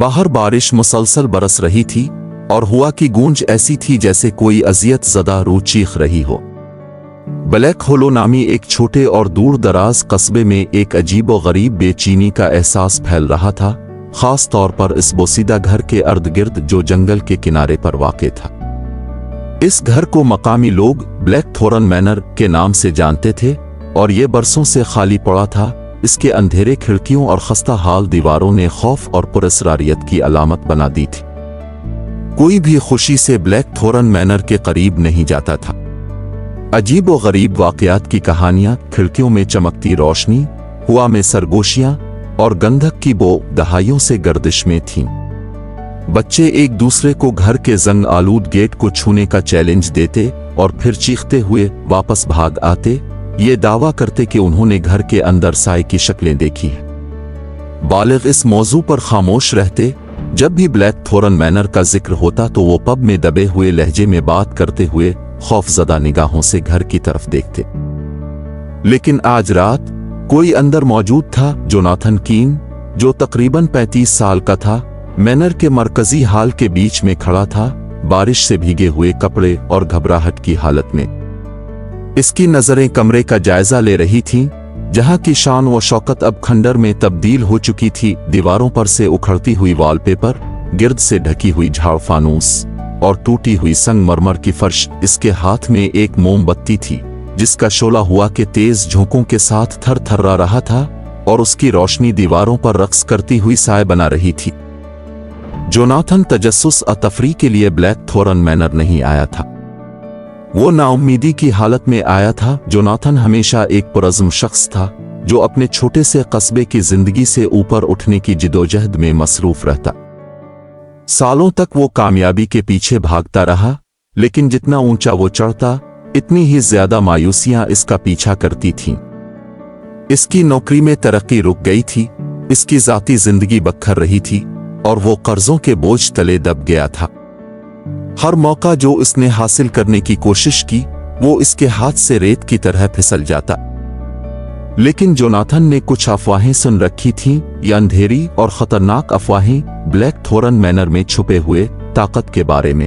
बाहर बारिश मुसलसल बरस रही थी और हवा की गूंज ऐसी थी जैसे कोई अजियत ज़दा रूह चीख रही हो। ब्लैक होलो नामी एक छोटे और दूर दराज कस्बे में एक अजीब व गरीब बेचैनी का एहसास फैल रहा था, खास तौर पर इस बोसीदा घर के अर्द गिर्द जो जंगल के किनारे पर वाक़ था। इस घर को मकामी लोग ब्लैक थोरन मैनर के नाम से जानते थे और ये बरसों से खाली पड़ा था। इसके अंधेरे खिड़कियों और खस्ता हाल दीवारों ने खौफ और पुरस्रारियत की अलामत बना दी थी। कोई भी खुशी से ब्लैक थोरन मैनर के करीब नहीं जाता था। अजीब व गरीब वाक़यात की कहानियां, खिड़कियों में चमकती रोशनी, हवा में सरगोशियां और गंधक की बो दहाइयों से गर्दिश में थीं। बच्चे एक दूसरे को घर के जंग आलूद गेट को छूने का चैलेंज देते और फिर चीखते हुए वापस भाग आते, ये दावा करते कि उन्होंने घर के अंदर साए की शक्लें देखी हैं। बालिग इस मौजू पर खामोश रहते। जब भी ब्लैक थोरन मैनर का जिक्र होता तो वो पब में दबे हुए लहजे में बात करते हुए खौफजदा निगाहों से घर की तरफ देखते। लेकिन आज रात कोई अंदर मौजूद था। जोनाथन कीन, जो तकरीबन 35 साल का था, मैनर के मरकजी हाल के बीच में खड़ा था, बारिश से भीगे हुए कपड़े और घबराहट की हालत में। इसकी नजरें कमरे का जायजा ले रही थीं, जहां की शान व शौकत अब खंडर में तब्दील हो चुकी थी। दीवारों पर से उखड़ती हुई वॉलपेपर, गिर्द से ढकी हुई झाड़ फानूस और टूटी हुई संगमरमर की फर्श। इसके हाथ में एक मोमबत्ती थी जिसका शोला हुआ के तेज झोंकों के साथ थरथरा रहा था और उसकी रोशनी दीवारों पर रक्स करती हुई साए बना रही थी। जोनाथन तजस्सुस और तफरी के लिए ब्लैक थोरन मैनर नहीं आया था। वो नाउम्मीदी की हालत में आया था। जोनाथन हमेशा एक पुरज़्म शख्स था जो अपने छोटे से कस्बे की जिंदगी से ऊपर उठने की जिदोजहद में मसरूफ रहता। सालों तक वो कामयाबी के पीछे भागता रहा, लेकिन जितना ऊंचा वो चढ़ता, इतनी ही ज्यादा मायूसियां इसका पीछा करती थीं। इसकी नौकरी में तरक्की रुक गई थी, इसकी जाती जिंदगी बखर रही थी और वो कर्जों के बोझ तले दब गया था। हर मौका जो इसने हासिल करने की कोशिश की, वो इसके हाथ से रेत की तरह फिसल जाता। लेकिन जोनाथन ने कुछ अफवाहें सुन रखी थीं, ये अंधेरी और खतरनाक अफवाहें ब्लैक थोरन मैनर में छुपे हुए ताकत के बारे में।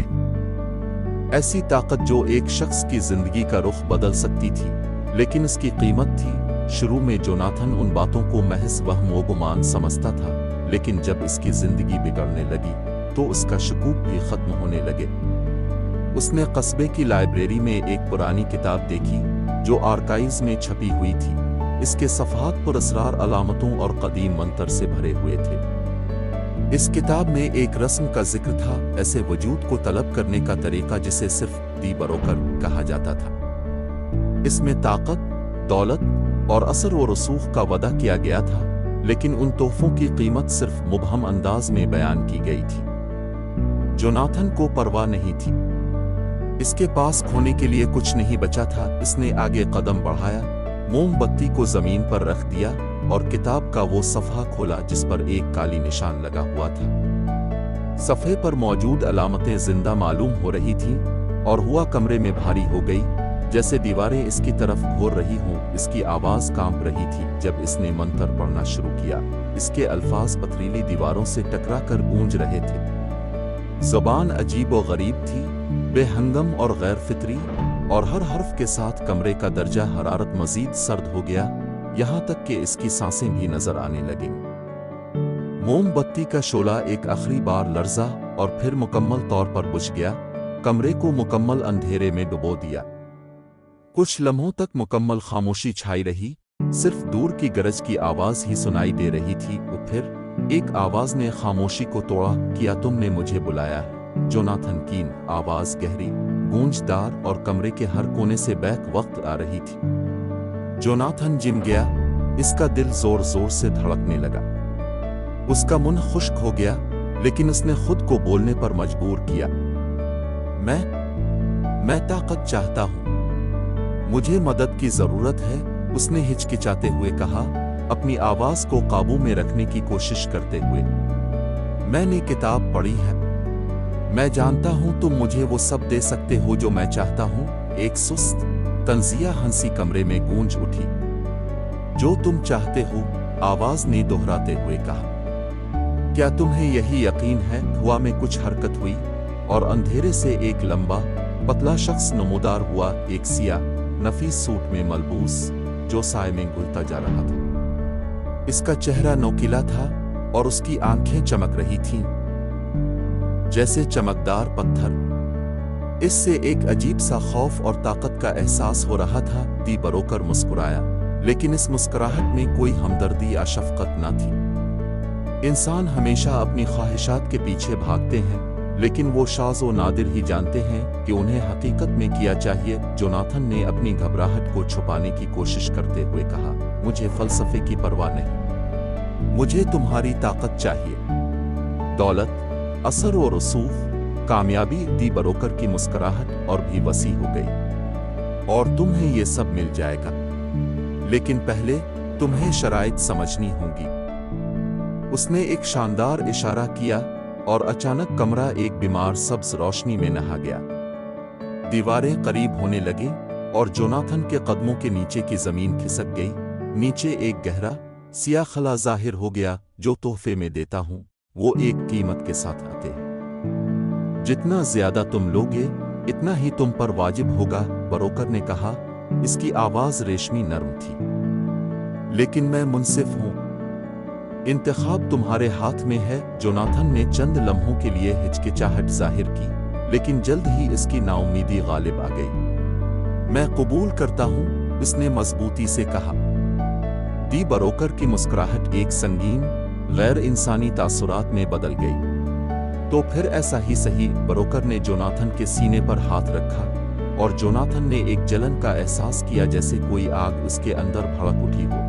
ऐसी ताकत जो एक शख्स की जिंदगी का रुख बदल सकती थी, लेकिन इसकी कीमत थी। शुरू में जोनाथन उन बातों को महज वहम व गुमान समझता था, लेकिन जब इसकी जिंदगी बिगड़ने लगी तो उसका शकूक भी खत्म होने लगे। उसने कस्बे की लाइब्रेरी में एक पुरानी किताब देखी जो आर्काइव्स में छपी हुई थी। इसके सफ़हात पर असरार अलामतों और कदीम मंतर से भरे हुए थे। इस किताब में एक रस्म का जिक्र था, ऐसे वजूद को तलब करने का तरीका जिसे सिर्फ दी बरोकर कहा जाता था। इसमें ताकत, दौलत और असर व रसूख का वादा किया गया था, लेकिन उन तोहफों की कीमत सिर्फ मुबहम अंदाज में बयान की गई थी। जोनाथन को परवाह नहीं थी। इसके पास खोने के लिए कुछ नहीं बचा था। इसने आगे कदम बढ़ाया, मोमबत्ती को जमीन पर रख दिया और किताब का वो सफ़हा खोला जिस पर एक काली निशान लगा हुआ था। सफ़े पर मौजूद अलामतें जिंदा मालूम हो रही थीं और हुआ कमरे में भारी हो गई, जैसे दीवारें इसकी तरफ घोर रही हों। इसकी आवाज़ कांप रही थी। जब इसने मंतर पढ़ना शुरू किया, इसके अल्फाज पथरीली दीवारों से टकरा कर गूंज रहे थे। ज़बान अजीब व गरीब थी, बेहंगम और गैर फितरी, और हर हर्फ के साथ कमरे का दर्जा हरारत मजीद सर्द हो गया, यहाँ तक कि इसकी सांसें भी नजर आने लगीं। मोमबत्ती का शोला एक आखिरी बार लर्जा और फिर मुकम्मल तौर पर बुझ गया, कमरे को मुकम्मल अंधेरे में डुबो दिया। कुछ लम्हों तक मुकम्मल खामोशी छाई रही, सिर्फ दूर की गरज की आवाज ही सुनाई दे रही थी। फिर एक आवाज ने खामोशी को तोड़ा, क्या तुमने मुझे बुलाया है? जोनाथन कीन। आवाज गहरी, गूंजदार और कमरे के हर कोने से बैक वक्त आ रही थी। जोनाथन जिम गया, इसका दिल जोर जोर से धड़कने लगा। उसका मुंह खुश्क हो गया, लेकिन उसने खुद को बोलने पर मजबूर किया, मैं ताकत चाहता हूं, मुझे मदद की जरूरत है। उसने हिचकिचाते हुए कहा, अपनी आवाज को काबू में रखने की कोशिश करते हुए। मैंने किताब पढ़ी है, मैं जानता हूं तुम मुझे वो सब दे सकते हो जो मैं चाहता हूं। एक सुस्त तंजिया हंसी कमरे में गूंज उठी। जो तुम चाहते हो, आवाज ने दोहराते हुए कहा। क्या तुम्हें यही यकीन है? हवा में कुछ हरकत हुई और अंधेरे से एक लंबा पतला शख्स नमूदार हुआ, एक सियाह नफीस सूट में मलबूस जो साए में घुलता जा रहा था। इसका चेहरा नोकीला था और उसकी आंखें चमक रही थीं जैसे चमकदार पत्थर। इससे एक अजीब सा खौफ और ताकत का एहसास हो रहा था। दी बरोकर मुस्कुराया, लेकिन इस मुस्कुराहट में कोई हमदर्दी या शफकत न थी। इंसान हमेशा अपनी ख्वाहिशात के पीछे भागते हैं, लेकिन वो शाज़ व नादिर ही जानते हैं कि उन्हें हकीकत में किया चाहिए। जोनाथन ने अपनी घबराहट को छुपाने की कोशिश करते हुए कहा, मुझे फलसफे की परवाह नहीं, मुझे तुम्हारी ताकत चाहिए। दौलत, असर और रसूख, कामयाबी। दी बरोकर की मुस्कुराहट और भी वसी हो गई। और तुम्हें ये सब मिल जाएगा, लेकिन पहले तुम्हें शराइत समझनी होंगी। उसने एक शानदार इशारा किया और अचानक कमरा एक बीमार सब्ज रोशनी में नहा गया। दीवारें करीब होने लगी और जोनाथन के कदमों के नीचे की जमीन खिसक गई। नीचे एक गहरा सियाह खला जाहिर हो गया। जो तोहफे में देता हूं वो एक कीमत के साथ आते हैं। जितना ज्यादा तुम लोगे इतना ही तुम पर वाजिब होगा, बरोकर ने कहा। इसकी आवाज रेशमी नर्म थी। लेकिन मैं मुनसिफ हूं, इंतखाब तुम्हारे हाथ में है। जोनाथन ने चंद लम्हों के लिए हिचकिचाहट जाहिर की, लेकिन जल्द ही इसकी नाउमीदी गालिब आ गई। मैं कबूल करता हूं, इसने मजबूती से कहा। दी बरोकर की मुस्कुराहट एक संगीन गैर इंसानी तासुरात में बदल गई। तो फिर ऐसा ही सही। बरोकर ने जोनाथन के सीने पर हाथ रखा और जोनाथन ने एक जलन का एहसास किया, जैसे कोई आग उसके अंदर भड़क उठी हो।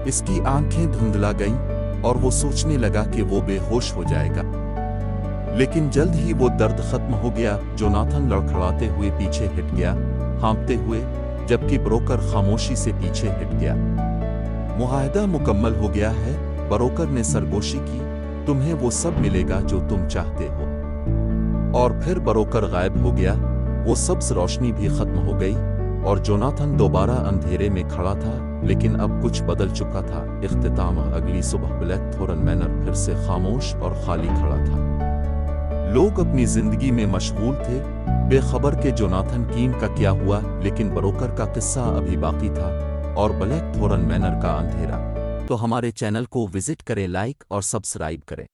इसकी आंखें धुंधला गईं और वो सोचने लगा कि वो बेहोश हो जाएगा, लेकिन जल्द ही वो दर्द खत्म हो गया। जोनाथन लड़खड़ाते हुए पीछे हट गया, हाँफते हुए, जबकि बरोकर खामोशी से पीछे हट गया। मुआहदा मुकम्मल हो गया है, बरोकर ने सरगोशी की। तुम्हें वो सब मिलेगा जो तुम चाहते हो। और फिर बरोकर गायब हो गया। वो सब्ज रोशनी भी खत्म हो गई और जोनाथन दोबारा अंधेरे में खड़ा था, लेकिन अब कुछ बदल चुका था। इख्तिताम अगली सुबह ब्लैक थोरन मैनर फिर से खामोश और खाली खड़ा था। लोग अपनी जिंदगी में मशगूल थे, बेखबर के जोनाथन कीन का क्या हुआ। लेकिन बरोकर का किस्सा अभी बाकी था और ब्लैक थोरन मैनर का अंधेरा। तो हमारे चैनल को विजिट करें, लाइक और सब्सक्राइब करें।